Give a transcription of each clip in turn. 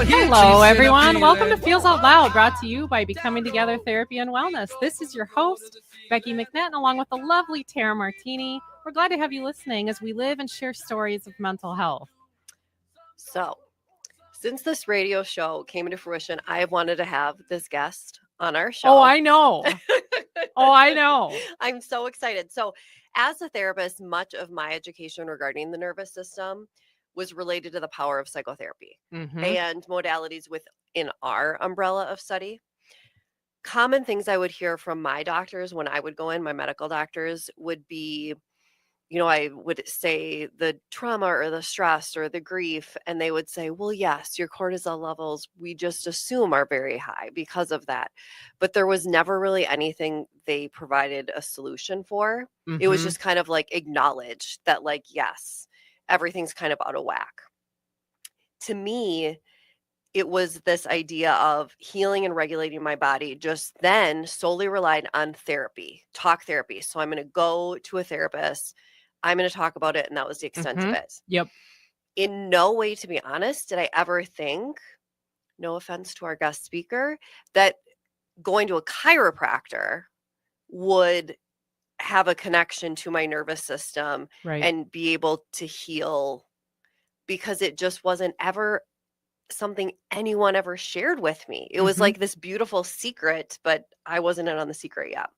Hello, everyone. Welcome to Feels Out Loud, brought to you by Becoming Together Therapy and Wellness. This is your host, Becky McNattin, along with the lovely Tara Martini. We're glad to have you listening as we live and share stories of mental health. So, since this radio show came into fruition, I have wanted to have this guest on our show. Oh, I know. I'm so excited. So, as a therapist, much of my education regarding the nervous system was related to the power of psychotherapy and modalities within our umbrella of study. Common things I would hear from my doctors when I would go in, my medical doctors, would be, I would say the trauma or the stress or the grief, and they would say, well, yes, your cortisol levels, we just assume are very high because of that. But there was never really anything they provided a solution for. It was just kind of like acknowledged that, like, yes, everything's kind of out of whack. To me, it was this idea of healing and regulating my body just then solely relied on therapy, talk therapy. So I'm going to go to a therapist. I'm going to talk about it. And that was the extent of it. Yep. In no way, to be honest, did I ever think, no offense to our guest speaker, that going to a chiropractor would have a connection to my nervous system and be able to heal, because it just wasn't ever something anyone ever shared with me. It was like this beautiful secret, but I wasn't in on the secret yet.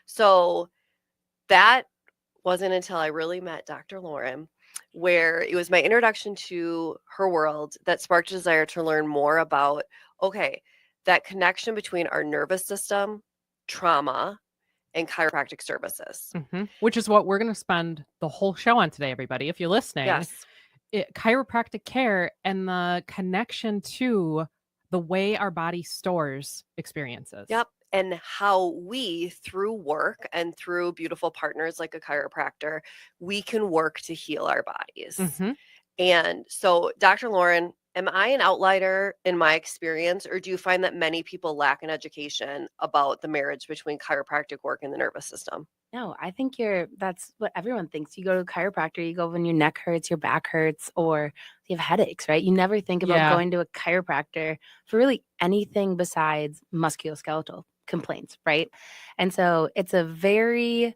So that wasn't until I really met Dr. Lauren, where it was my introduction to her world that sparked a desire to learn more about, that connection between our nervous system, trauma, and chiropractic services. Which is what we're going to spend the whole show on today, everybody. If you're listening, chiropractic care and the connection to the way our body stores experiences. Yep. And how we, through work and through beautiful partners like a chiropractor, we can work to heal our bodies. And so, Dr. Lauren, am I an outlier in my experience, or do you find that many people lack an education about the marriage between chiropractic work and the nervous system? No, I think that's what everyone thinks. You go to a chiropractor, you go when your neck hurts, your back hurts, or you have headaches, right? You never think about going to a chiropractor for really anything besides musculoskeletal complaints, right? And so it's a very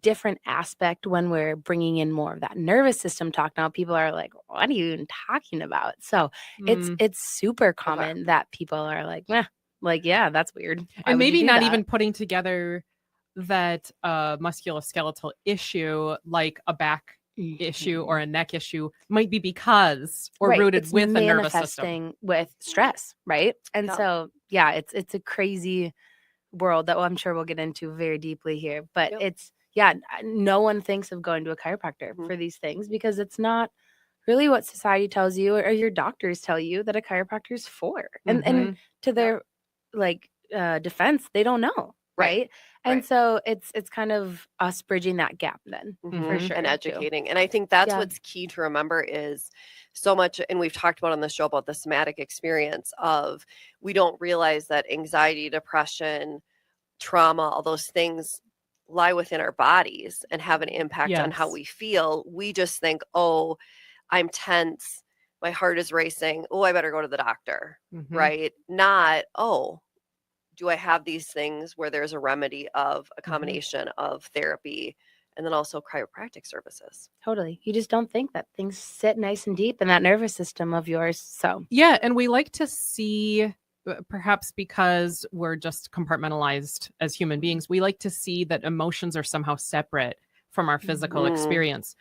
different aspect when we're bringing in more of that nervous system talk. Now people are like, what are you even talking about? So it's super common that people are like, yeah, that's weird. And maybe not even putting together that musculoskeletal issue, like a back issue or a neck issue, might be because rooted with the nervous system, manifesting with stress, right? And so it's a crazy world that I'm sure we'll get into very deeply here, but no one thinks of going to a chiropractor for these things because it's not really what society tells you or your doctors tell you that a chiropractor is for. And to their defense, they don't know. Right. And so it's kind of us bridging that gap then for sure. And educating. And I think that's what's key to remember is so much, and we've talked about on the show about the somatic experience of, we don't realize that anxiety, depression, trauma, all those things lie within our bodies and have an impact on how we feel. We just think, oh, I'm tense, my heart is racing, oh, I better go to the doctor, right? Not, oh, do I have these things where there's a remedy of a combination of therapy and then also chiropractic services? Totally. You just don't think that things sit nice and deep in that nervous system of yours. So yeah. And we like to see, perhaps because we're just compartmentalized as human beings, we like to see that emotions are somehow separate from our physical experience,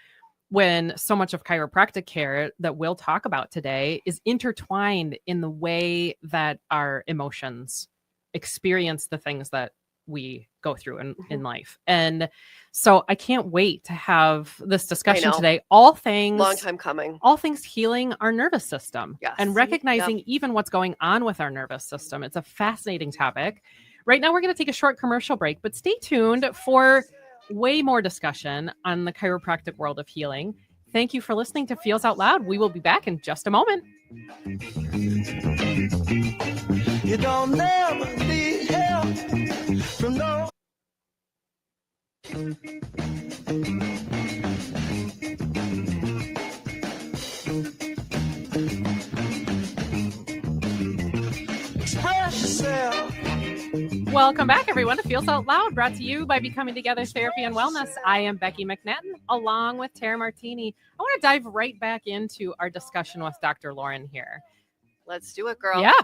when so much of chiropractic care that we'll talk about today is intertwined in the way that our emotions experience the things that we go through in life. And so I can't wait to have this discussion today. All things long time coming, all things healing our nervous system and recognizing even what's going on with our nervous system. It's a fascinating topic. Right now, we're going to take a short commercial break, but stay tuned for way more discussion on the chiropractic world of healing. Thank you for listening to Feels Out Loud. We will be back in just a moment. You don't never need help from no. Welcome back, everyone, to Feels Out Loud, brought to you by Becoming Together Therapy and Wellness. I am Becky McNattin, along with Tara Martini. I want to dive right back into our discussion with Dr. Lauren here. Let's do it, girl. Yeah.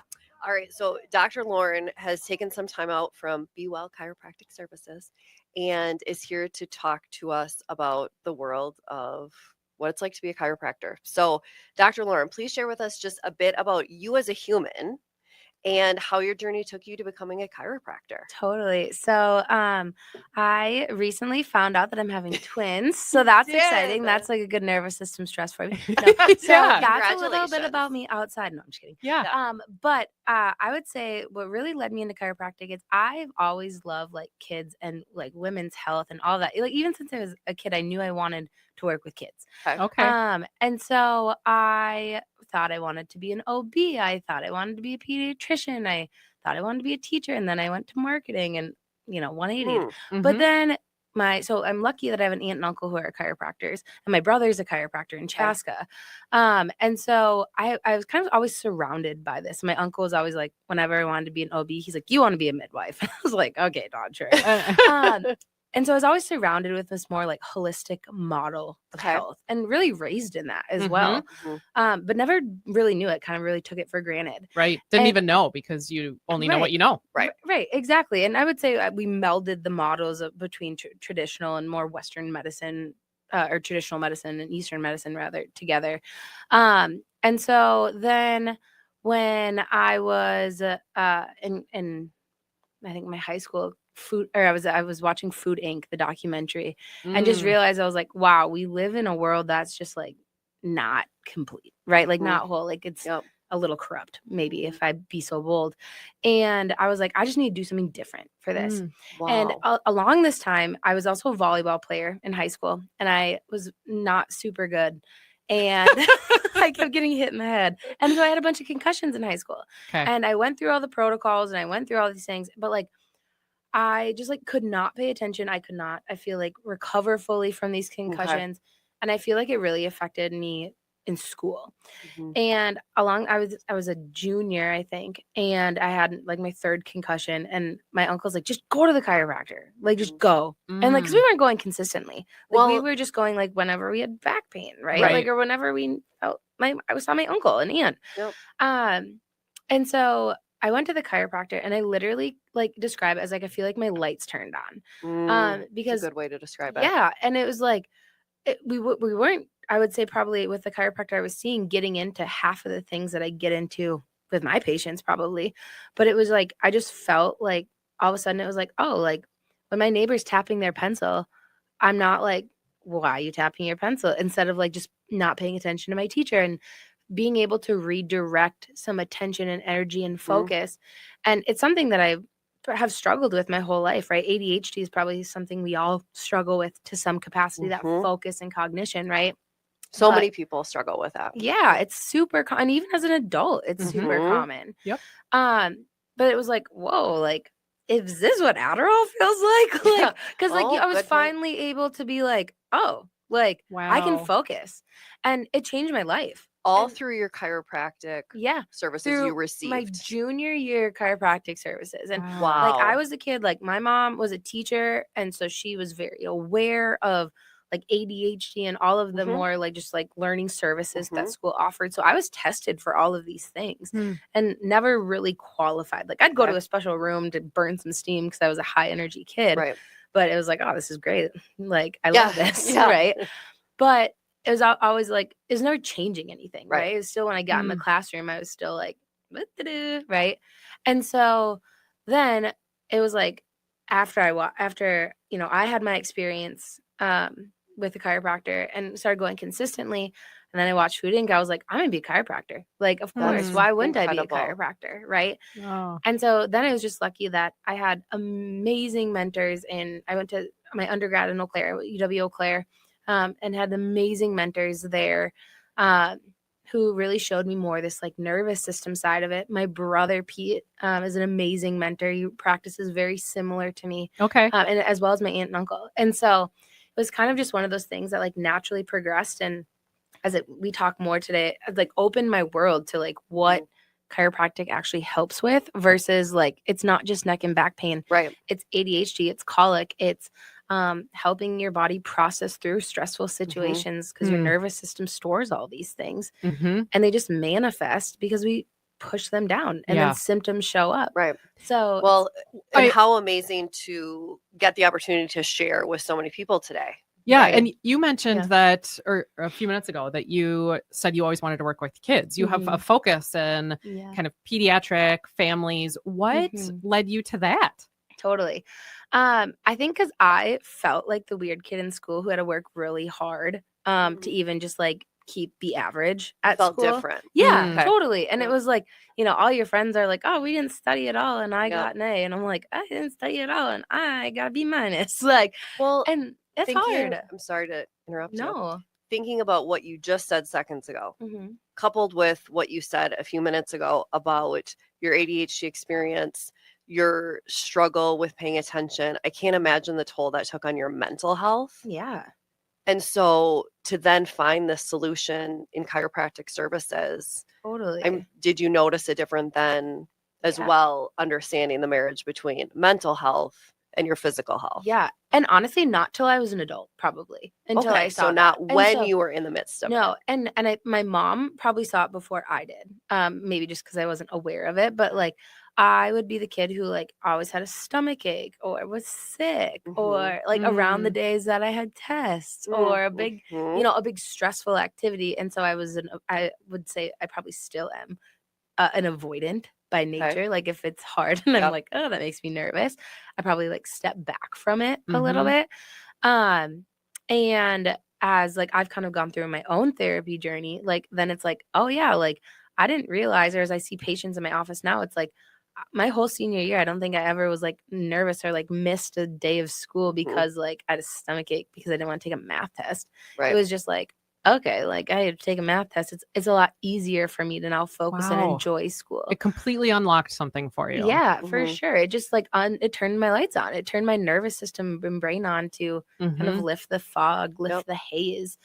All right. So Dr. Lauren has taken some time out from Be Well Chiropractic Services and is here to talk to us about the world of what it's like to be a chiropractor. So, Dr. Lauren, please share with us just a bit about you as a human and how your journey took you to becoming a chiropractor. Totally. So I recently found out that I'm having twins. So that's exciting. That's like a good nervous system stress for me. No, so that's a little bit about me outside. No, I'm just kidding. Yeah. But I would say what really led me into chiropractic is I've always loved like kids and like women's health and all that. Like even since I was a kid, I knew I wanted to work with kids. Okay. And so I thought I wanted to be an OB. I thought I wanted to be a pediatrician. I thought I wanted to be a teacher. And then I went to marketing and, 180. But then so I'm lucky that I have an aunt and uncle who are chiropractors, and my brother's a chiropractor in Chaska. And so I was kind of always surrounded by this. My uncle was always like, whenever I wanted to be an OB, he's like, you want to be a midwife? I was like, okay, not sure. And so I was always surrounded with this more like holistic model of health and really raised in that as well. But never really knew it, kind of really took it for granted. Right. Didn't even know because you only know what you know. Right. Right. Exactly. And I would say we melded the models between traditional and more Western medicine or traditional medicine and Eastern medicine rather together. And so then when I was in I think my high school I was watching Food Inc., the documentary, and just realized I was like, wow, we live in a world that's just like not complete, right? Like not whole, like it's a little corrupt, maybe if I'd be so bold. And I was like, I just need to do something different for this. And along this time, I was also a volleyball player in high school, and I was not super good. And I kept getting hit in the head. And so I had a bunch of concussions in high school. And I went through all the protocols and I went through all these things, but like, I just like could not pay attention. I could not, I feel like, recover fully from these concussions. And I feel like it really affected me in school. And I was a junior, I think, and I had like my third concussion, and my uncle's like, just go to the chiropractor, like just go. And like, cause we weren't going consistently. Like we were just going like whenever we had back pain, right? Like, or whenever we felt I saw my uncle and aunt. And so I went to the chiropractor, and I literally like describe it as like, I feel like my lights turned on. Because that's a good way to describe it. Yeah. And it was like, we weren't, I would say probably with the chiropractor I was seeing, getting into half of the things that I get into with my patients probably. But it was like, I just felt like all of a sudden it was like, oh, like when my neighbor's tapping their pencil, I'm not like, why are you tapping your pencil? Instead of like just not paying attention to my teacher and being able to redirect some attention and energy and focus. And it's something that I have struggled with my whole life, right? ADHD is probably something we all struggle with to some capacity, that focus and cognition, right? So many people struggle with that. Yeah, it's super common. Even as an adult, it's super common. Yep. But it was like, whoa, like, is this what Adderall feels like? Like, because like I was finally able to be like, oh, like I can focus, and it changed my life. All through your chiropractic services you received. My junior year chiropractic services. And like I was a kid, like my mom was a teacher, and so she was very aware of like ADHD and all of the more like just like learning services that school offered. So I was tested for all of these things and never really qualified. Like I'd go to a special room to burn some steam because I was a high energy kid. Right. But it was like, oh, this is great. Like I love this. Right. But it was always like, it was never changing anything, right? It was still when I got in the classroom, I was still like, right? And so then it was like after I had my experience with a chiropractor and started going consistently, and then I watched Food Inc., I was like, I'm gonna be a chiropractor. Like, of course, why wouldn't I be a chiropractor, right? And so then I was just lucky that I had amazing mentors, and I went to my undergrad in Eau Claire, UW Eau Claire. And had amazing mentors there who really showed me more this like nervous system side of it. My brother Pete is an amazing mentor. He practices very similar to me. And as well as my aunt and uncle. And so it was kind of just one of those things that like naturally progressed. And we talk more today, like opened my world to like what chiropractic actually helps with versus like it's not just neck and back pain. Right. It's ADHD, it's colic, it's helping your body process through stressful situations because your nervous system stores all these things and they just manifest because we push them down and then symptoms show up. Right. So, well, and how amazing to get the opportunity to share with so many people today. Yeah. Right? And you mentioned that, or a few minutes ago, that you said you always wanted to work with kids. You have a focus in kind of pediatric families. What led you to that? Totally. I think because I felt like the weird kid in school who had to work really hard to even just like be average at felt school. Different. Yeah, totally. And it was like, you know, all your friends are like, oh, we didn't study at all. And I got an A. And I'm like, I didn't study at all. And I got a B minus. Like, well, and it's hard. I'm sorry to interrupt you. No. Thinking about what you just said seconds ago, coupled with what you said a few minutes ago about your ADHD experience, your struggle with paying attention, I can't imagine the toll that took on your mental health. Yeah. And so to then find this solution in chiropractic services, totally. Did you notice it different then as well, understanding the marriage between mental health and your physical health? Yeah. And honestly, not till I was an adult, probably. Until I saw so not when you were in the midst of it. No. And my mom probably saw it before I did. Maybe just because I wasn't aware of it. But like I would be the kid who like always had a stomach ache or was sick or like around the days that I had tests or a big, you know, a big stressful activity. And so I would say I probably still am an avoidant by nature. Like if it's hard and I'm like, oh, that makes me nervous, I probably like step back from it a little bit. And as like I've kind of gone through my own therapy journey, like then it's like, oh yeah, like I didn't realize, or as I see patients in my office now, it's like my whole senior year, I don't think I ever was like nervous or like missed a day of school because like I had a stomach ache because I didn't want to take a math test. It was just like, okay, like I had to take a math test. It's a lot easier for me to now focus and enjoy school. It completely unlocked something for you. Yeah, for sure. It just like it turned my lights on. It turned my nervous system and brain on to kind of lift the fog, lift the haze.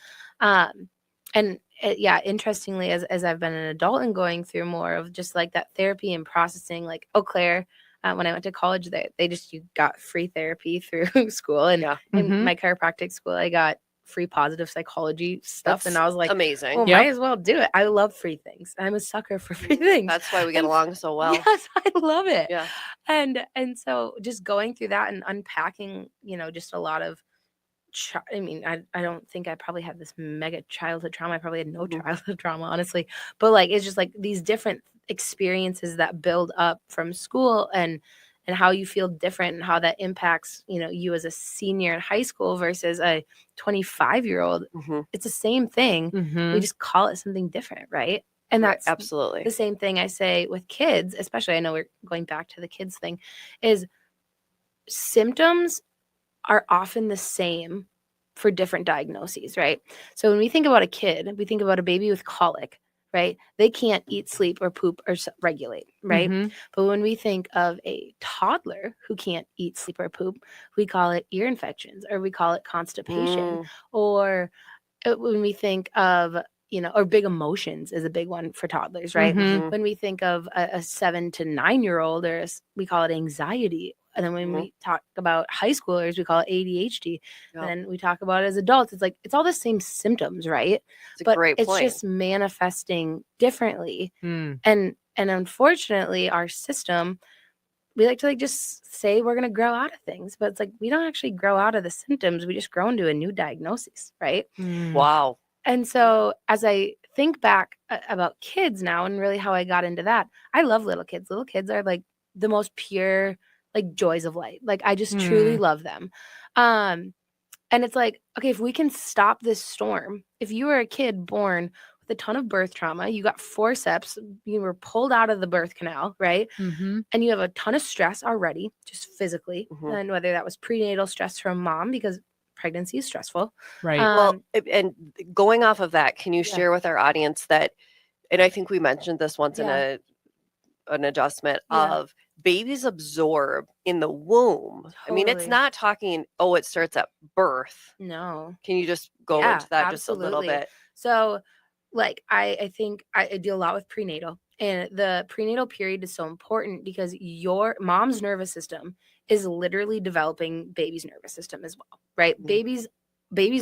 And interestingly, as I've been an adult and going through more of just like that therapy and processing, like Eau Claire, when I went to college, you got free therapy through school. And in my chiropractic school, I got free positive psychology stuff. And I was like, amazing. Well, might as well do it. I love free things. I'm a sucker for free things. That's why we get along so well. Yes, I love it. Yeah. And so just going through that and unpacking, you know, just a lot of I don't think I probably had this mega childhood trauma. I probably had no childhood trauma, honestly. But like, it's just like these different experiences that build up from school and how you feel different and how that impacts, you know, you as a senior in high school versus a 25-year-old. It's the same thing. We just call it something different, right? And that's absolutely the same thing I say with kids, especially I know we're going back to the kids thing, is symptoms are often the same for different diagnoses, right? So when we think about a kid, we think about a baby with colic, right? They can't eat, sleep, or poop or regulate, right? But when we think of a toddler who can't eat, sleep, or poop, we call it ear infections or we call it constipation. Or when we think of, you know, or big emotions is a big one for toddlers, right? When we think of a 7 to 9-year-old, we call it anxiety. And then when we talk about high schoolers, we call it ADHD. And then we talk about it as adults. It's like, it's all the same symptoms, right? But it's just manifesting differently. And unfortunately, our system, we like to like just say we're going to grow out of things. But it's like, we don't actually grow out of the symptoms. We just grow into a new diagnosis, right? Wow. And so as I think back about kids now and really how I got into that, I love little kids. Little kids are like the most pure like joys of light. Like I just truly love them. And it's like, okay, if we can stop this storm, if you were a kid born with a ton of birth trauma, you got forceps, you were pulled out of the birth canal, right? And you have a ton of stress already, just physically. And whether that was prenatal stress from mom, because pregnancy is stressful. Right. Well, and going off of that, can you share with our audience that, and I think we mentioned this once in an adjustment of babies absorb in the womb. I mean, it's not talking, it starts at birth. No. Can you just go into that just a little bit? So like I think I deal a lot with prenatal, and the prenatal period is so important because your mom's nervous system is literally developing baby's nervous system as well, right? Baby's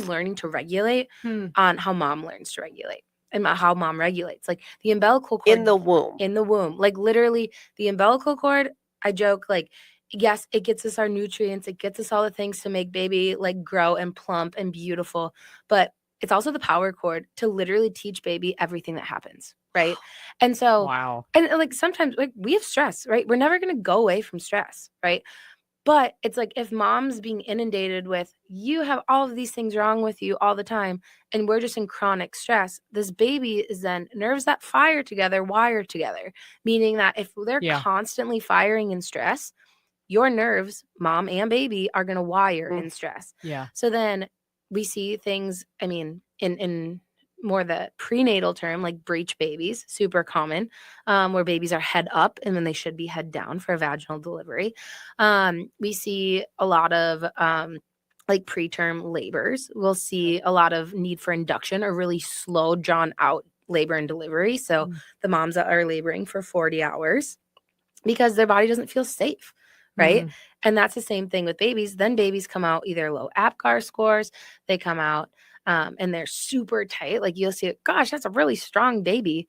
learning to regulate on how mom learns to regulate and how mom regulates. Like the umbilical cord in the womb, like literally the umbilical cord. I joke, like, yes, it gets us our nutrients, it gets us all the things to make baby like grow and plump and beautiful, but it's also the power cord to literally teach baby everything that happens, right? And so, wow. And like sometimes like we have stress, right? We're never going to go away from stress, right? But it's like if mom's being inundated with, you have all of these things wrong with you all the time, and we're just in chronic stress, this baby is then nerves that fire together, wire together, meaning that if they're constantly firing in stress, your nerves, mom and baby, are going to wire in stress. Yeah. So then we see things, I mean, in more the prenatal term, like breech babies, super common, where babies are head up and then they should be head down for a vaginal delivery. We see a lot of like preterm labors. We'll see a lot of need for induction or really slow, drawn out labor and delivery. So the moms that are laboring for 40 hours because their body doesn't feel safe. Right. And that's the same thing with babies. Then babies come out either low APGAR scores, they come out and they're super tight. Like you'll see, gosh, that's a really strong baby.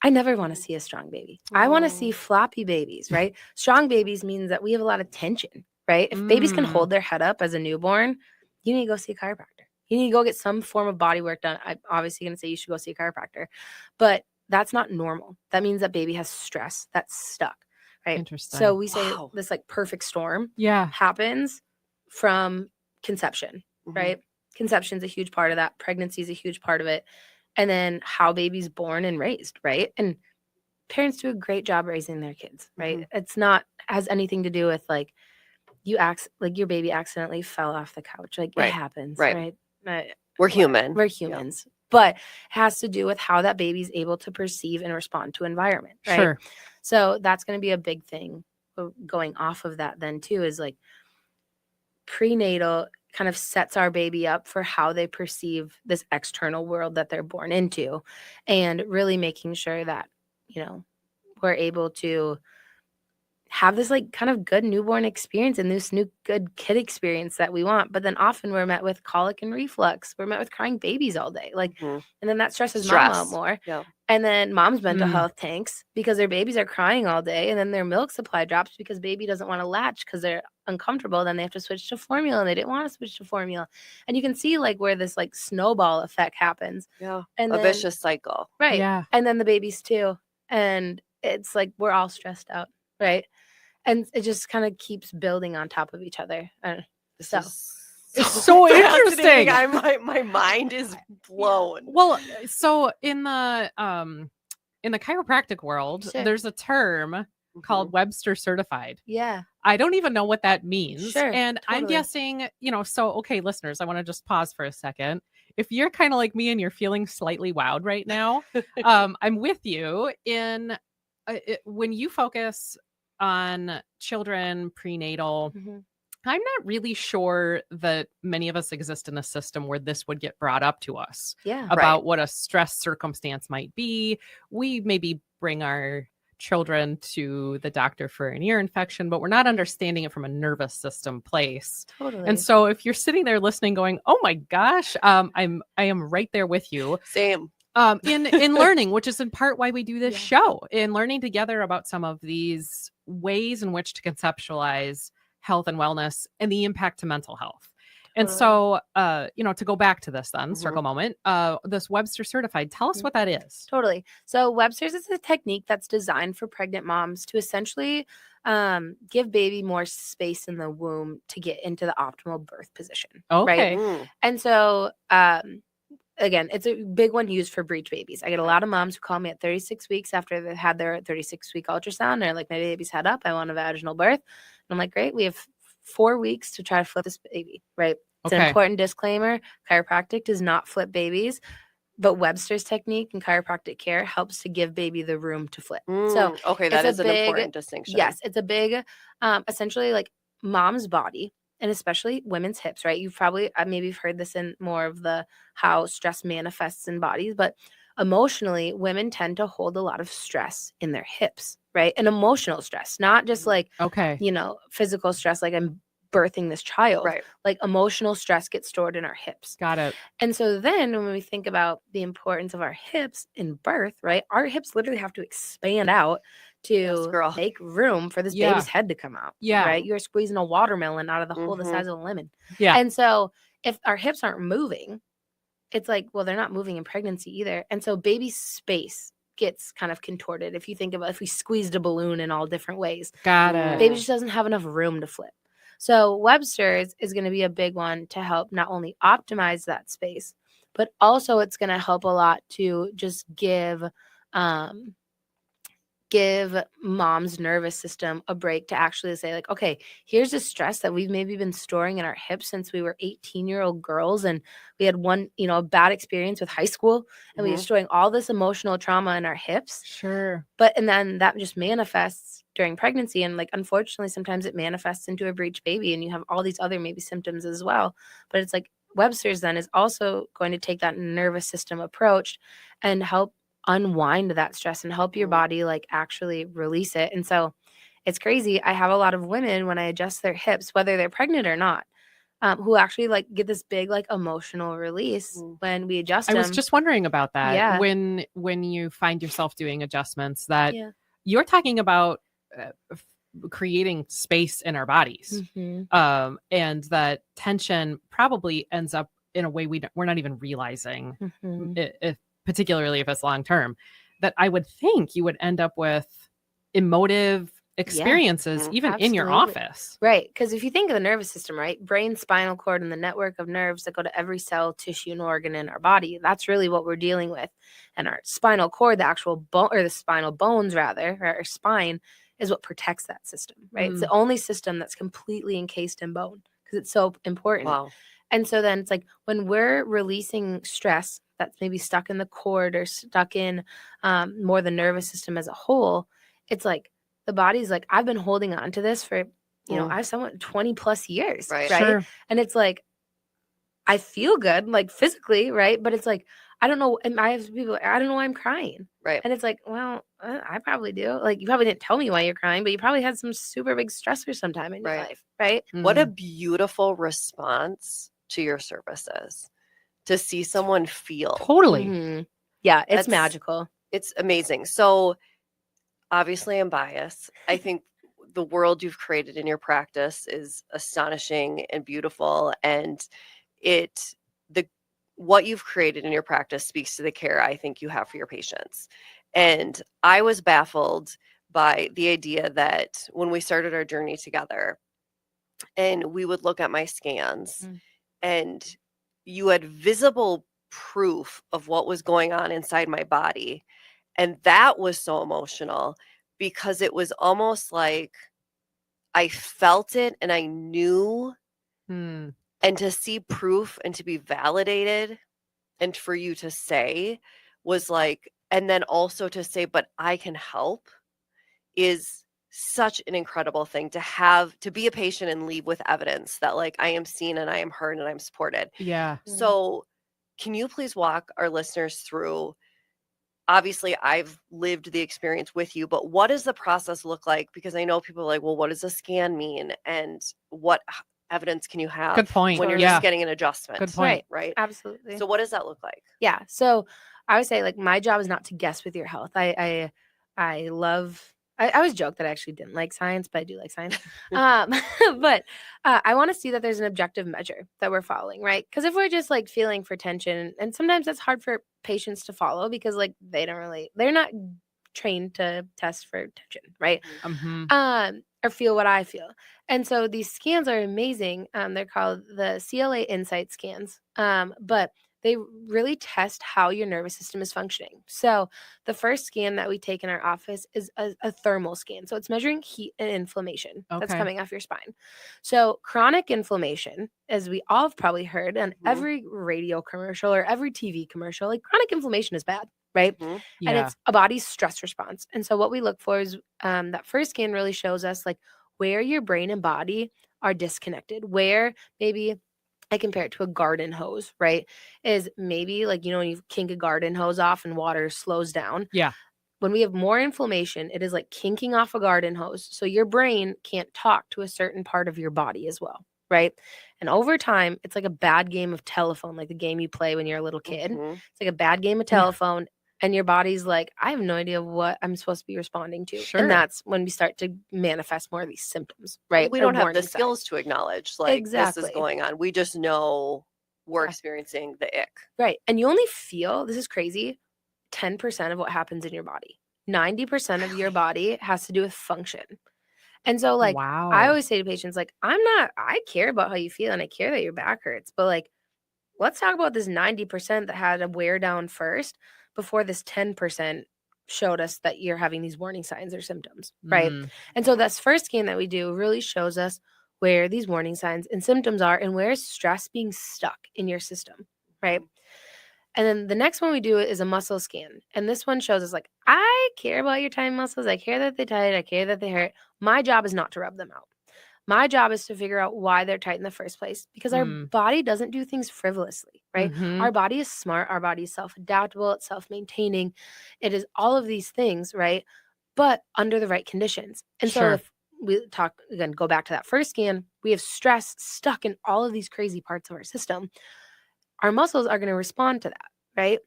I never want to see a strong baby. I want to see floppy babies, right? Strong babies means that we have a lot of tension, right? If babies can hold their head up as a newborn, you need to go see a chiropractor. You need to go get some form of body work done. I'm obviously going to say you should go see a chiropractor, but that's not normal. That means that baby has stress that's stuck. Right. Interesting. So we say this like perfect storm happens from conception, right? Conception is a huge part of that. Pregnancy is a huge part of it. And then how baby's born and raised, right? And parents do a great job raising their kids, right? It's not has anything to do with like your baby accidentally fell off the couch. Like it happens, right? We're human. We're humans. Yeah. But it has to do with how that baby's able to perceive and respond to environment, right? Sure. So that's going to be a big thing going off of that then too, is like prenatal kind of sets our baby up for how they perceive this external world that they're born into, and really making sure that, you know, we're able to have this like kind of good newborn experience and this new good kid experience that we want. But then often we're met with colic and reflux. We're met with crying babies all day. Like, and then that stresses mom out more. Yeah. And then mom's mental health tanks because their babies are crying all day, and then their milk supply drops because baby doesn't want to latch because they're uncomfortable. Then they have to switch to formula, and they didn't want to switch to formula. And you can see like where this like snowball effect happens. Yeah. And a vicious cycle. Right. Yeah. And then the babies too. And it's like we're all stressed out. Right. And it just kind of keeps building on top of each other. It's so interesting. My mind is blown. Well, so in the chiropractic world, there's a term called Webster certified. Yeah. I don't even know what that means. Sure, and totally. I'm guessing, so, okay, listeners, I want to just pause for a second. If you're kind of like me and you're feeling slightly wowed right now, I'm with you in when you focus on children, prenatal. I'm not really sure that many of us exist in a system where this would get brought up to us about what a stress circumstance might be. We maybe bring our children to the doctor for an ear infection, but we're not understanding it from a nervous system place. Totally. And so if you're sitting there listening going, oh my gosh, I am right there with you. Same. In learning, which is in part why we do this show, in learning together about some of these ways in which to conceptualize health and wellness and the impact to mental health. And so, to go back to this then, circle moment, this Webster certified, tell us what that is. Totally. So Webster's is a technique that's designed for pregnant moms to essentially give baby more space in the womb to get into the optimal birth position. Okay. Right? And so, again, it's a big one used for breech babies. I get a lot of moms who call me at 36 weeks after they had their 36-week ultrasound. They're like, my baby's head up. I want a vaginal birth. And I'm like, great. We have 4 weeks to try to flip this baby, right? It's an important disclaimer. Chiropractic does not flip babies, but Webster's technique and chiropractic care helps to give baby the room to flip. So that is an important distinction. Yes, it's a big, essentially like mom's body, and especially women's hips, right? You've probably maybe heard this in more of the how stress manifests in bodies, but emotionally, women tend to hold a lot of stress in their hips, right? And emotional stress, not just like, physical stress, like I'm birthing this child, Right. like emotional stress gets stored in our hips. Got it. And so then when we think about the importance of our hips in birth, right? Our hips literally have to expand out to make room for this baby's head to come out. Yeah. Right. You're squeezing a watermelon out of the hole the Mm-hmm. size of a lemon. Yeah. And so if our hips aren't moving, it's like, well, they're not moving in pregnancy either. And so baby space gets kind of contorted. If you think about if we squeezed a balloon in all different ways, Got it. baby just doesn't have enough room to flip. So Webster's is going to be a big one to help not only optimize that space, but also it's going to help a lot to just give mom's nervous system a break to actually say like, okay, here's the stress that we've maybe been storing in our hips since we were 18-year-old girls. And we had one, a bad experience with high school and we were storing all this emotional trauma in our hips. Sure. And then that just manifests during pregnancy. And like, unfortunately, sometimes it manifests into a breech baby and you have all these other maybe symptoms as well. But it's like Webster's then is also going to take that nervous system approach and help unwind that stress and help your body like actually release it. And so it's crazy. I have a lot of women when I adjust their hips, whether they're pregnant or not, who actually like get this big like emotional release when we adjust them. I was just wondering about that. Yeah. When you find yourself doing adjustments that you're talking about creating space in our bodies, and that tension probably ends up in a way we're not even realizing, particularly if it's long term, that I would think you would end up with emotive experiences even in your office. Right. Because if you think of the nervous system, right, brain, spinal cord, and the network of nerves that go to every cell, tissue, and organ in our body, that's really what we're dealing with. And our spinal cord, the actual bone, or the spinal bones rather, or our spine, is what protects that system, right? It's the only system that's completely encased in bone because it's so important. Wow. And so then it's like when we're releasing stress that's maybe stuck in the cord or stuck in more the nervous system as a whole, it's like the body's like, I've been holding on to this for, I have somewhat 20 plus years, right? Sure. And it's like, I feel good, like physically, right? But it's like, I don't know. And I have people, I don't know why I'm crying. Right. And it's like, well, I probably do. Like, you probably didn't tell me why you're crying, but you probably had some super big stressor sometime in your life, right? What a beautiful response to your services to see someone feel. Totally. Yeah, it's magical. It's amazing. So obviously I'm biased. I think the world you've created in your practice is astonishing and beautiful. And what you've created in your practice speaks to the care I think you have for your patients. And I was baffled by the idea that when we started our journey together and we would look at my scans and you had visible proof of what was going on inside my body. And that was so emotional because it was almost like I felt it and I knew. And to see proof and to be validated and for you to say was like, and then also to say, but I can help, is such an incredible thing to have, to be a patient and leave with evidence that like I am seen and I am heard and I'm supported. Yeah. So can you please walk our listeners through, obviously I've lived the experience with you, but what does the process look like? Because I know people are like, well, what does a scan mean? And what evidence can you have? Good point. When you're just getting an adjustment. Good point. Right. Absolutely. So what does that look like? Yeah. So I would say like my job is not to guess with your health. I always joke that I actually didn't like science, but I do like science. But I want to see that there's an objective measure that we're following, right? Because if we're just like feeling for tension, and sometimes that's hard for patients to follow because like they're not trained to test for tension, right? Or feel what I feel. And so these scans are amazing. They're called the CLA Insight scans. But they really test how your nervous system is functioning. So the first scan that we take in our office is a thermal scan. So it's measuring heat and inflammation that's coming off your spine. So chronic inflammation, as we all have probably heard on every radio commercial or every TV commercial, like chronic inflammation is bad, right? And it's a body's stress response. And so what we look for is that first scan really shows us like where your brain and body are disconnected, where maybe I compare it to a garden hose, right? Is maybe like, when you kink a garden hose off and water slows down. Yeah. When we have more inflammation, it is like kinking off a garden hose. So your brain can't talk to a certain part of your body as well, right? And over time, it's like a bad game of telephone, like the game you play when you're a little kid. It's like a bad game of telephone. And your body's like, I have no idea what I'm supposed to be responding to. Sure. And that's when we start to manifest more of these symptoms, right? We don't have the skills to acknowledge like this is going on. We just know we're experiencing the ick. Right. And you only feel, this is crazy, 10% of what happens in your body. 90% of your body has to do with function. And so like, wow. I always say to patients, like, I care about how you feel and I care that your back hurts, but like, let's talk about this 90% that had to wear down first before this 10% showed us that you're having these warning signs or symptoms, right? And so this first scan that we do really shows us where these warning signs and symptoms are and where is stress being stuck in your system, right? And then the next one we do is a muscle scan. And this one shows us like, I care about your tight muscles. I care that they tight. I care that they hurt. My job is not to rub them out. My job is to figure out why they're tight in the first place because our body doesn't do things frivolously, right? Our body is smart. Our body is self-adaptable. It's self-maintaining. It is all of these things, right? But under the right conditions. And so if we go back to that first scan, we have stress stuck in all of these crazy parts of our system. Our muscles are going to respond to that, right?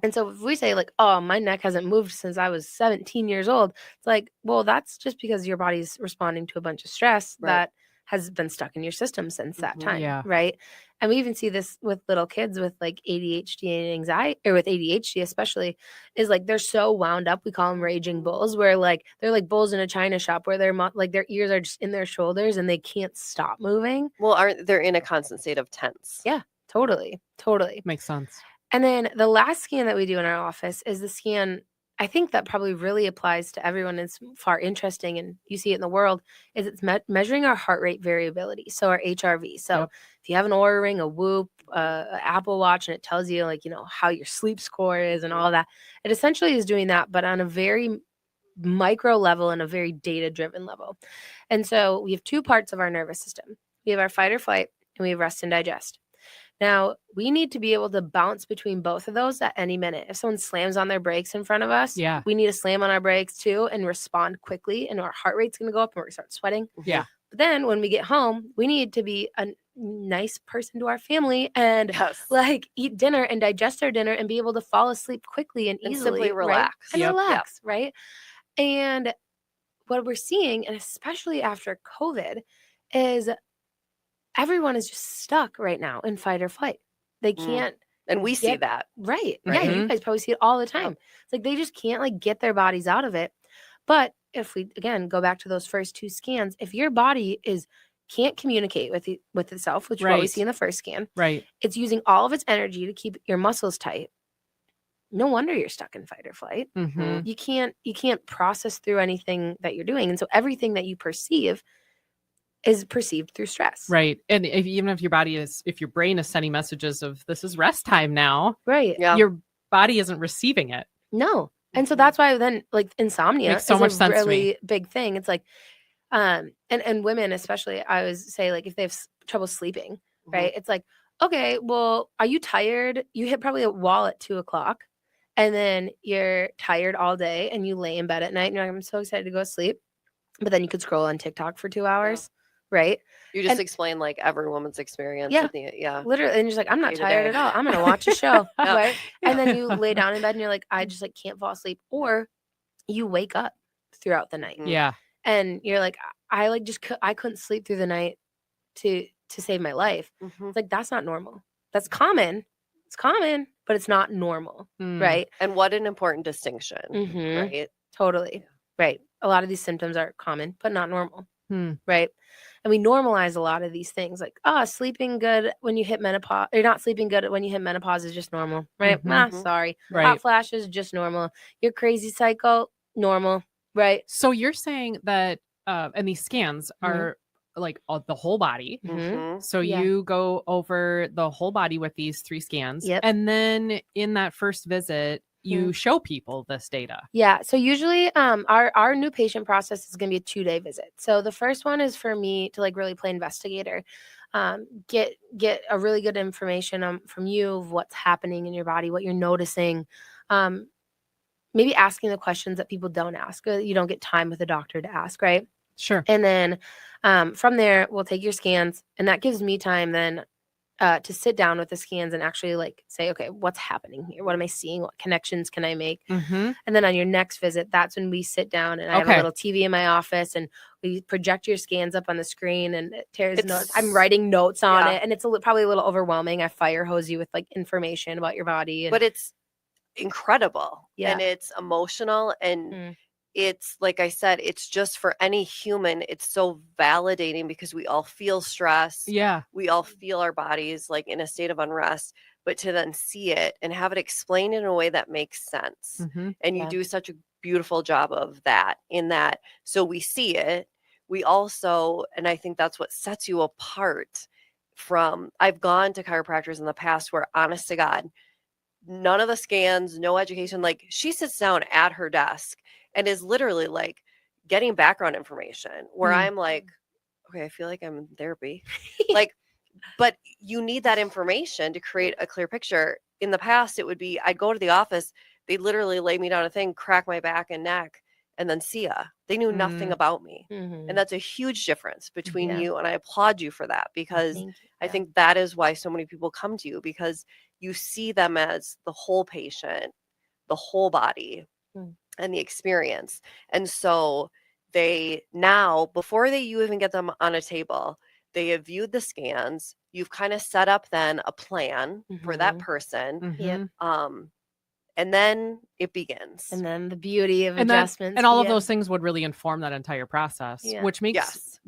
And so if we say like, oh, my neck hasn't moved since I was 17 years old, it's like, well, that's just because your body's responding to a bunch of stress that has been stuck in your system since that time, right? And we even see this with little kids with like ADHD and anxiety, or with ADHD especially, is like they're so wound up. We call them raging bulls, where like they're like bulls in a china shop where they're like their ears are just in their shoulders and they can't stop moving. Well, they're in a constant state of tense. Yeah. Totally. Makes sense. And then the last scan that we do in our office is the scan, I think that probably really applies to everyone. It's far interesting and you see it in the world, is it's measuring our heart rate variability. So our HRV. So if you have an Oura Ring, a Whoop, an Apple Watch, and it tells you like, how your sleep score is and all of that, it essentially is doing that, but on a very micro level and a very data-driven level. And so we have two parts of our nervous system. We have our fight or flight and we have rest and digest. Now, we need to be able to bounce between both of those at any minute. If someone slams on their brakes in front of us, we need to slam on our brakes too and respond quickly. And our heart rate's going to go up and we're going to start sweating. Yeah. But then when we get home, we need to be a nice person to our family and like eat dinner and digest our dinner and be able to fall asleep quickly and easily. And simply relax. Right? And relax, right? And what we're seeing, and especially after COVID, is everyone is just stuck right now in fight or flight. They can't. And we see that. Right. Yeah. You guys probably see it all the time. It's like they just can't like get their bodies out of it. But if we, again, go back to those first two scans, if your body can't communicate with itself, which we always see in the first scan, it's using all of its energy to keep your muscles tight. No wonder you're stuck in fight or flight. You can't process through anything that you're doing. And so everything that you perceive is perceived through stress. Right. And even if your brain is sending messages of this is rest time now, your body isn't receiving it. No. And so that's why then like insomnia makes so much sense really big thing. It's like, and women especially, I always say like if they have trouble sleeping, right? It's like, okay, well, are you tired? You hit probably a wall at 2:00 and then you're tired all day and you lay in bed at night and you're like, I'm so excited to go to sleep. But then you could scroll on TikTok for 2 hours. Right. You just explain like every woman's experience. Literally. And you're just like, I'm not tired at all. I'm going to watch a show. Right. And then you lay down in bed and you're like, I just like can't fall asleep. Or you wake up throughout the night. Yeah. And you're like, I couldn't sleep through the night to save my life. It's like, that's not normal. That's common. It's common, but it's not normal. Right. And what an important distinction. Right. Totally. Right. A lot of these symptoms are common, but not normal. Right. And we normalize a lot of these things like, sleeping good when you hit menopause. You're not sleeping good when you hit menopause is just normal. Right. Sorry. Right. Hot flashes, just normal. Your crazy cycle, normal. Right. So you're saying that, and these scans are like the whole body. So you go over the whole body with these 3 scans. And then in that first visit, you show people this data. Yeah. So usually our new patient process is going to be a 2-day visit. So the first one is for me to like really play investigator. get a really good information from you of what's happening in your body, what you're noticing. Maybe asking the questions that people don't ask. You don't get time with a doctor to ask, right? Sure. And then from there, we'll take your scans, and that gives me time then to sit down with the scans and actually like say, okay, what's happening here? What am I seeing? What connections can I make? Mm-hmm. And then on your next visit, that's when we sit down, and I have a little TV in my office, and we project your scans up on the screen, and Tara's notes. I'm writing notes on it, and it's probably a little overwhelming. I fire hose you with like information about your body. But it's incredible. Yeah. And it's emotional, and it's, like I said, it's just for any human, it's so validating because we all feel stress. Yeah. We all feel our bodies like in a state of unrest, but to then see it and have it explained in a way that makes sense. Mm-hmm. And you do such a beautiful job of that, in that. So we see it. We also, and I think that's what sets you apart from, I've gone to chiropractors in the past where, honest to God, none of the scans, no education, like she sits down at her desk and is literally like getting background information where I'm like, okay, I feel like I'm in therapy. Like, but you need that information to create a clear picture. In the past, it would be, I'd go to the office, they'd literally lay me down a thing, crack my back and neck, and then see ya. They knew nothing about me. And that's a huge difference between you. And I applaud you for that, because I think that is why so many people come to you, because you see them as the whole patient, the whole body, and the experience. And so they now, before you even get them on a table, they have viewed the scans. You've kind of set up then a plan for that person. And then it begins. And then the beauty of adjustments. And all of those things would really inform that entire process, which makes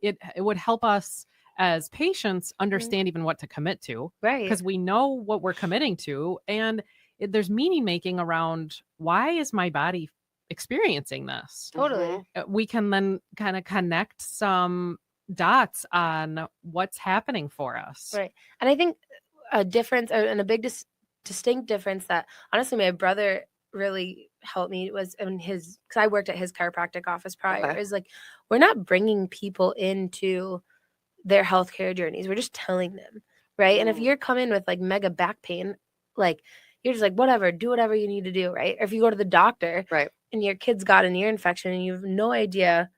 it would help us as patients understand even what to commit to. Right. Because we know what we're committing to. And there's meaning making around, why is my body experiencing this? Totally. We can then kind of connect some dots on what's happening for us. Right. And I think a difference, and a big distinct difference that honestly my brother really helped me was in his, because I worked at his chiropractic office prior, is like, we're not bringing people into their healthcare journeys. We're just telling them, right? And if you're coming with like mega back pain, like you're just like, whatever, do whatever you need to do, right? Or if you go to the doctor, right, and your kid's got an ear infection and you have no idea,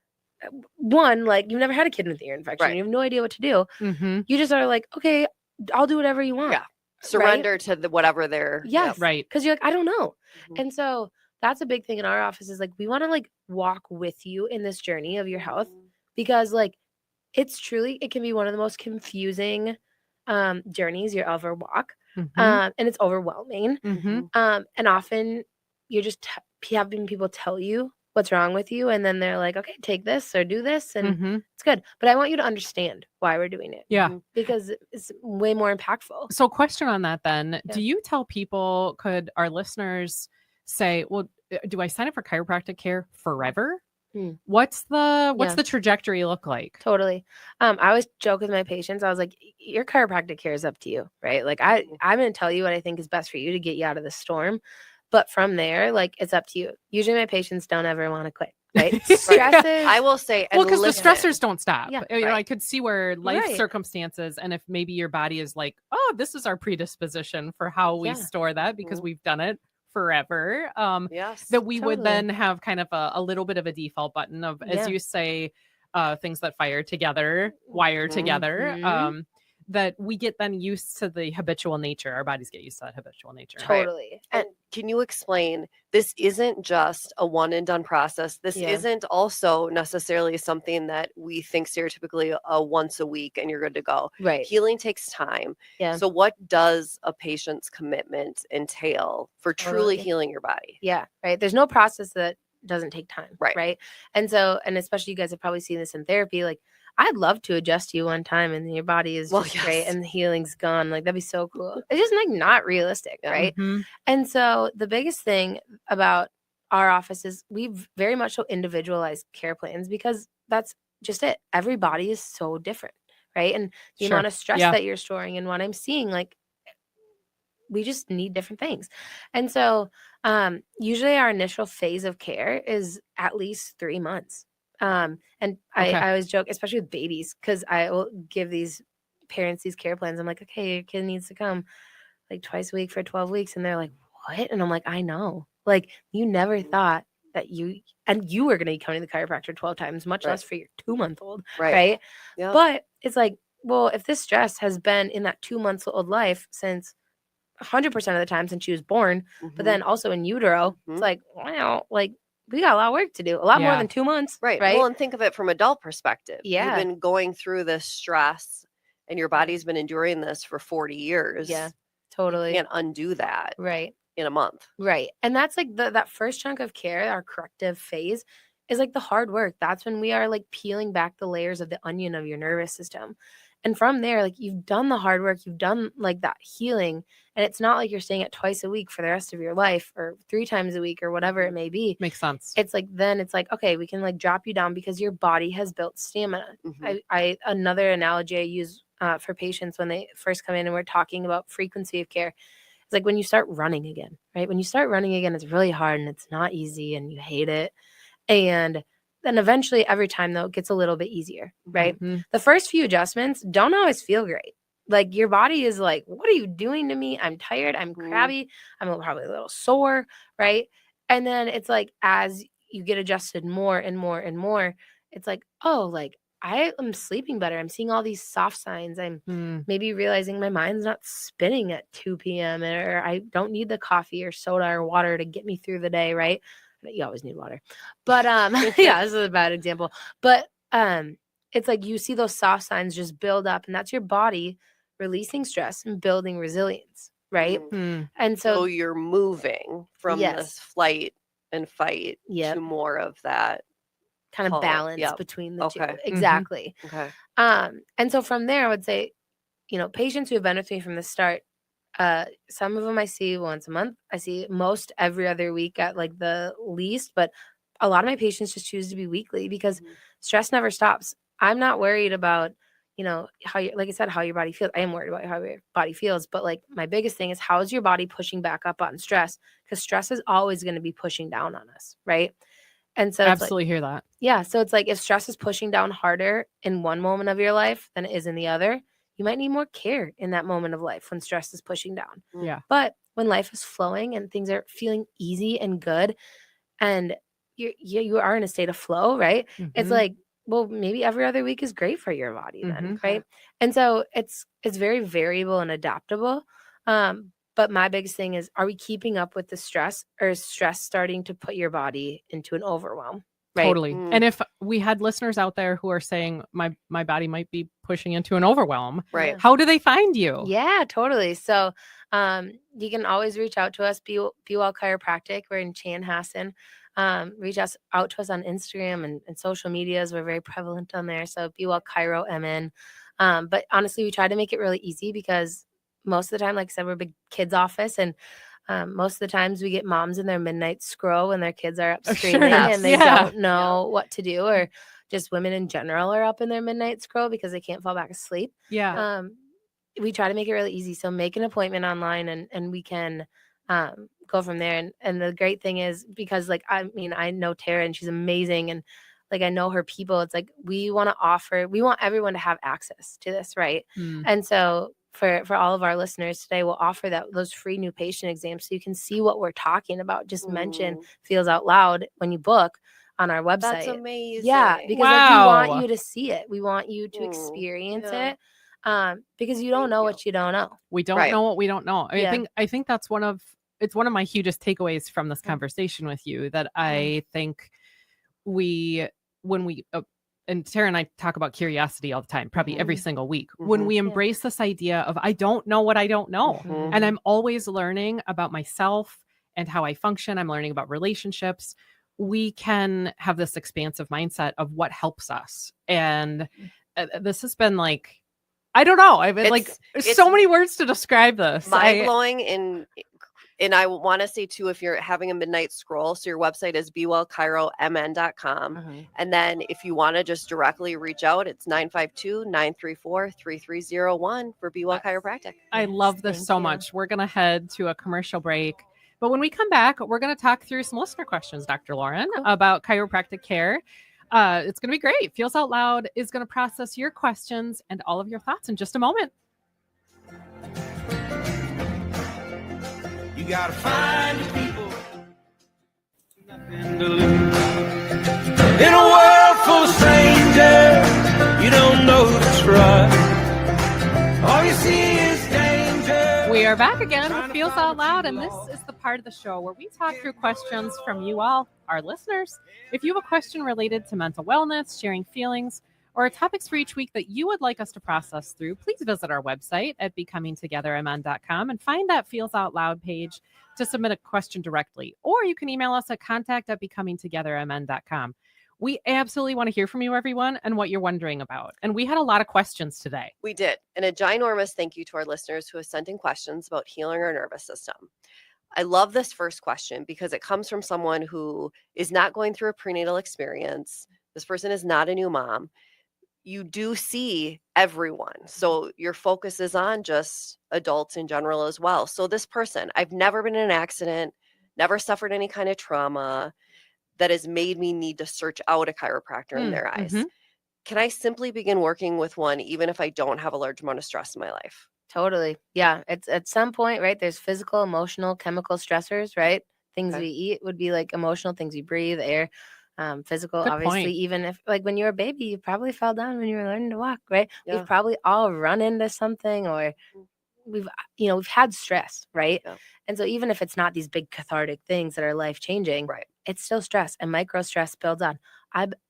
one, like you've never had a kid with ear infection, right, you have no idea what to do. You just are like, okay, I'll do whatever you want. Yeah. Surrender to the whatever they're right. Because you're like, I don't know. And so that's a big thing in our office, is like, we want to like walk with you in this journey of your health, because like it's truly, it can be one of the most confusing journeys you'll ever walk. And it's overwhelming. And often you're just having people tell you what's wrong with you, and then they're like, okay, take this or do this, and it's good. But I want you to understand why we're doing it. Because it's way more impactful. So question on that then, do you tell people, could our listeners say, well, do I sign up for chiropractic care forever? What's the trajectory look like? Totally. I always joke with my patients. I was like, your chiropractic care is up to you, right? Like I'm going to tell you what I think is best for you to get you out of the storm. But from there, like, it's up to you. Usually my patients don't ever want to quit, right? Stresses. I will say, well, because the stressors don't stop. Yeah, you know, I could see where life circumstances, and if maybe your body is like, oh, this is our predisposition for how we store that, because we've done it forever. That we would then have kind of a little bit of a default button of, as you say, things that fire together, wire together. That we get then used to the habitual nature. Our bodies get used to that habitual nature. Totally. And can you explain, this isn't just a one and done process. This isn't also necessarily something that we think stereotypically once a week and you're good to go. Right. Healing takes time. Yeah. So what does a patient's commitment entail for truly healing your body? Yeah. Right. There's no process that doesn't take time. Right. And so, and especially you guys have probably seen this in therapy, like, I'd love to adjust you one time and your body is just great and the healing's gone. Like, that'd be so cool. It's just like not realistic, right? And so the biggest thing about our office is we very much so individualized care plans, because that's just it. Every body is so different, right? And the amount of stress that you're storing and what I'm seeing, like, we just need different things. And so usually our initial phase of care is at least 3 months. And I always joke, especially with babies, because I will give these parents these care plans. I'm like, okay, your kid needs to come like twice a week for 12 weeks. And they're like, what? And I'm like, I know. Like, you never thought that you were going to be coming to the chiropractor 12 times, much less for your 2-month-old. Right. Yep. But it's like, well, if this stress has been in that 2-month-old life since 100% of the time since she was born, but then also in utero, it's like, wow, like we got a lot of work to do, a lot more than 2 months. Right. Well, and think of it from adult perspective. You've been going through this stress and your body's been enduring this for 40 years. Yeah, totally. You can't undo that. Right. In a month. Right. And that's like that first chunk of care, our corrective phase, is like the hard work. That's when we are like peeling back the layers of the onion of your nervous system. And from there, like you've done the hard work, you've done like that healing. And it's not like you're staying at twice a week for the rest of your life or 3 times a week or whatever it may be. Makes sense. It's like, then it's like, okay, we can like drop you down because your body has built stamina. Another analogy I use for patients when they first come in and we're talking about frequency of care. It's like when you start running again, right? When you start running again, it's really hard and it's not easy and you hate it. And then eventually every time though, it gets a little bit easier, right? The first few adjustments don't always feel great. Like your body is like, what are you doing to me? I'm tired. I'm crabby. I'm probably a little sore, right? And then it's like, as you get adjusted more and more and more, it's like, oh, like I am sleeping better. I'm seeing all these soft signs. I'm maybe realizing my mind's not spinning at 2 p.m. or I don't need the coffee or soda or water to get me through the day, right? You always need water. But yeah, this is a bad example. But it's like you see those soft signs just build up, and that's your body releasing stress and building resilience, right? And so you're moving from this flight and fight to more of that kind of balance between the two. Exactly. And so from there, I would say, patients who have been with me from the start, some of them I see once a month. I see most every other week at like the least, but a lot of my patients just choose to be weekly because stress never stops. I'm not worried about, how you, like I said, how your body feels. I am worried about how your body feels, but like my biggest thing is how is your body pushing back up on stress? Because stress is always going to be pushing down on us, right? And so absolutely hear that. Yeah. So it's like if stress is pushing down harder in one moment of your life than it is in the other, you might need more care in that moment of life when stress is pushing down. Yeah. But when life is flowing and things are feeling easy and good and you are in a state of flow, right? It's like, well, maybe every other week is great for your body then, right? And so it's very variable and adaptable. But my biggest thing is, are we keeping up with the stress, or is stress starting to put your body into an overwhelm? Right? Totally. And if we had listeners out there who are saying my body might be pushing into an overwhelm, right? How do they find you? Yeah, totally. So you can always reach out to us, Be Well Chiropractic. We're in Chanhassen. Reach out to us on Instagram and social medias. We're very prevalent on there. So Be Well Chiro MN. But honestly, we try to make it really easy because most of the time, like I said, we're a big kids office, and most of the times we get moms in their midnight scroll when their kids are up screaming and they don't know what to do, or just women in general are up in their midnight scroll because they can't fall back asleep. Yeah. We try to make it really easy. So make an appointment online and we can go from there. And the great thing is, because like, I know Tara and she's amazing, and like, I know her people. It's like, we want everyone to have access to this. Right. And so for all of our listeners today, we'll offer those free new patient exams so you can see what we're talking about. Just mention Feels Out Loud when you book on our website. That's amazing. Yeah, because like, we want you to see it. We want you to experience it. Because you don't know what you don't know. We don't know what we don't know. I think that's one of my hugest takeaways from this conversation with you, that I think and Tara and I talk about curiosity all the time, probably every single week. When we embrace this idea of, I don't know what I don't know. And I'm always learning about myself and how I function. I'm learning about relationships. We can have this expansive mindset of what helps us. And this has been like, I don't know. I mean, like, so many words to describe this. Mind-blowing. And I want to say too, if you're having a midnight scroll, so your website is bewellchiromn.com. And then if you want to just directly reach out, it's 952-934-3301 for Be Well Chiropractic. I love this so much. We're going to head to a commercial break. But when we come back, we're going to talk through some listener questions, Dr. Lauren, about chiropractic care. It's going to be great. Feels Out Loud is going to process your questions and all of your thoughts in just a moment. You gotta find the people, nothing to lose. In a world full of strangers, you don't know who's right. All you see is danger. We are back again with Feels Out Loud, and this is the part of the show where we talk through questions from you all, our listeners. If you have a question related to mental wellness, sharing feelings, or topics for each week that you would like us to process through, please visit our website at becomingtogethermn.com and find that Feels Out Loud page to submit a question directly. Or you can email us at contact@becomingtogethermn.com. We absolutely want to hear from you, everyone, and what you're wondering about. And we had a lot of questions today. We did. And a ginormous thank you to our listeners who have sent in questions about healing our nervous system. I love this first question because it comes from someone who is not going through a prenatal experience. This person is not a new mom. You do see everyone. So your focus is on just adults in general as well. So this person, I've never been in an accident, never suffered any kind of trauma that has made me need to search out a chiropractor in their eyes. Can I simply begin working with one even if I don't have a large amount of stress in my life? Totally. Yeah. It's at some point, right? There's physical, emotional, chemical stressors, right? Things we eat would be like emotional, things we breathe, air. Physical, Good obviously, point. even if like when you were a baby, you probably fell down when you were learning to walk, right? Yeah. We've probably all run into something, or we've had stress, right? Yeah. And so even if it's not these big cathartic things that are life changing, Right. it's still stress, and micro stress builds on.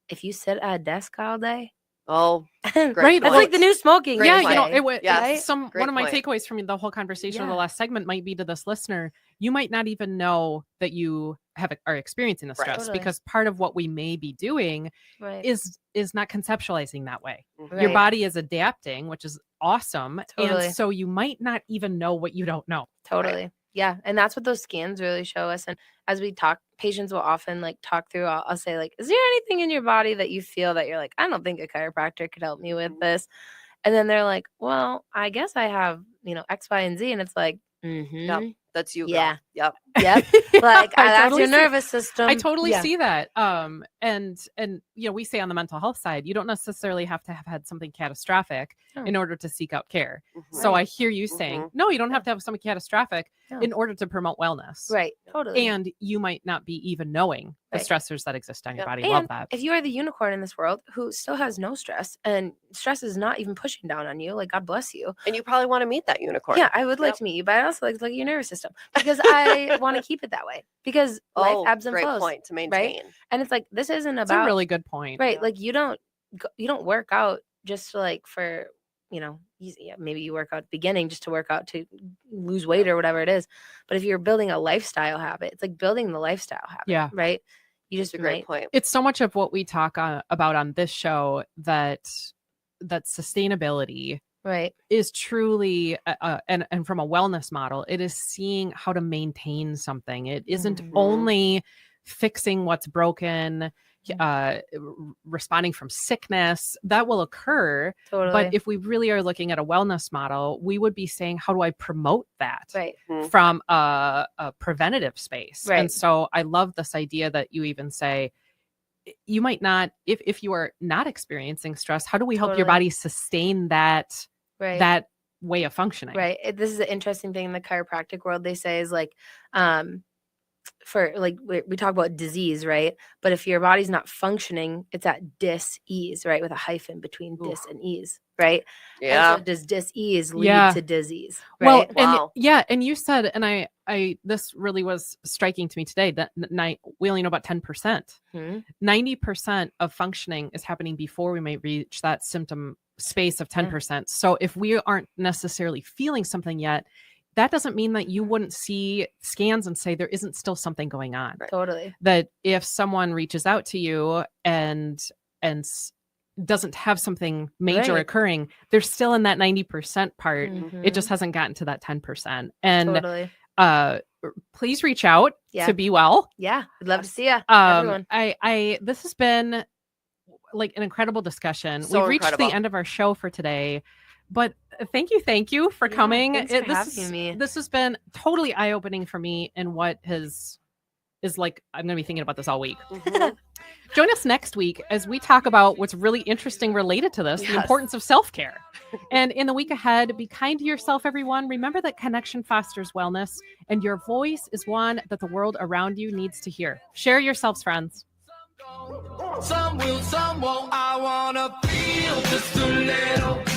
If you sit at a desk all day, Oh, right, great that's point. like the new smoking. Great Yeah, point. Yes. one Great of my point. takeaways from the whole conversation of the Yeah. last segment might be to this listener, you might not even know that you are experiencing the Right. stress Totally. because part of what we may be doing Right. is not conceptualizing that way. Mhm. Your Right. body is adapting, which is awesome. Totally. And so you might not even know what you don't know. Totally. Yeah. And that's what those scans really show us. And as we talk, patients will often like talk through, I'll say like, is there anything in your body that you feel that you're like, I don't think a chiropractor could help me with this. And then they're like, well, I guess I have, X, Y, and Z. And it's like, Yep. That's you. Girl. Yeah. Yep. Yep. Like I that's totally your see- nervous system. I totally Yeah. see that. And we say on the mental health side, you don't necessarily have to have had something catastrophic No. in order to seek out care. Mhm. So Right. I hear you saying, no, you don't have to have something catastrophic No. in order to promote wellness. Right. Totally. And you might not be even knowing the Right. stressors that exist on your Yep. body. And Love that. if you are the unicorn in this world who still has no stress, and stress is not even pushing down on you, like God bless you. And you probably want to meet that unicorn. Yeah, I would like Yep. to meet you, but I also like to look at your nervous system because I want to keep it that way because life ebbs and great flows. point to maintain. And it's like this isn't That's about a really good point. right. Yeah. Like you don't work out just like for maybe you work out at the beginning just to work out to lose weight or whatever it is. But if you're building a lifestyle habit, it's like building the lifestyle habit. Yeah. Right. You That's just a great point. It's so much of what we talk about on this show that sustainability right. is truly and from a wellness model, it is seeing how to maintain something. It isn't Mhm. only fixing what's broken, responding from sickness that will occur. Totally. But if we really are looking at a wellness model, we would be saying, how do I promote that right. Mhm. from a preventative space? Right. And so I love this idea that you even say, you might not, if you are not experiencing stress, how do we help your Totally. body sustain that Right. that way of functioning? Right. This is an interesting thing in the chiropractic world. They say is like, for like we talk about disease, right? But if your body's not functioning, it's at dis-ease, right? With a hyphen between dis and ease, right? Yeah. And so does dis-ease lead Yeah. to disease? Well, Right. Wow. and you said, and I this really was striking to me today that we only know about 10%. Hmm. 90% of functioning is happening before we might reach that symptom space of 10%. So if we aren't necessarily feeling something yet, that doesn't mean that you wouldn't see scans and say there isn't still something going on. Right. Totally. That if someone reaches out to you and doesn't have something major Right. occurring, they're still in that 90% part. It just Mhm. hasn't gotten to that 10%. And Totally. please reach out Yeah. to Be Well. Yeah. I'd love to see you. Everyone. This has been like an incredible discussion. So We've reached incredible. the end of our show for today, but thank you for Yeah, coming. thanks for having me. This has been totally eye-opening for me and what has is like, I'm going to be thinking about this all week. Mhm. Join us next week as we talk about what's really interesting related to this, the importance of self-care. And in the week ahead, be kind to yourself, everyone. Remember that connection fosters wellness, and your voice is one that the world around you needs to hear. Share yourselves, friends. Some will, some won't. I wanna feel just a little.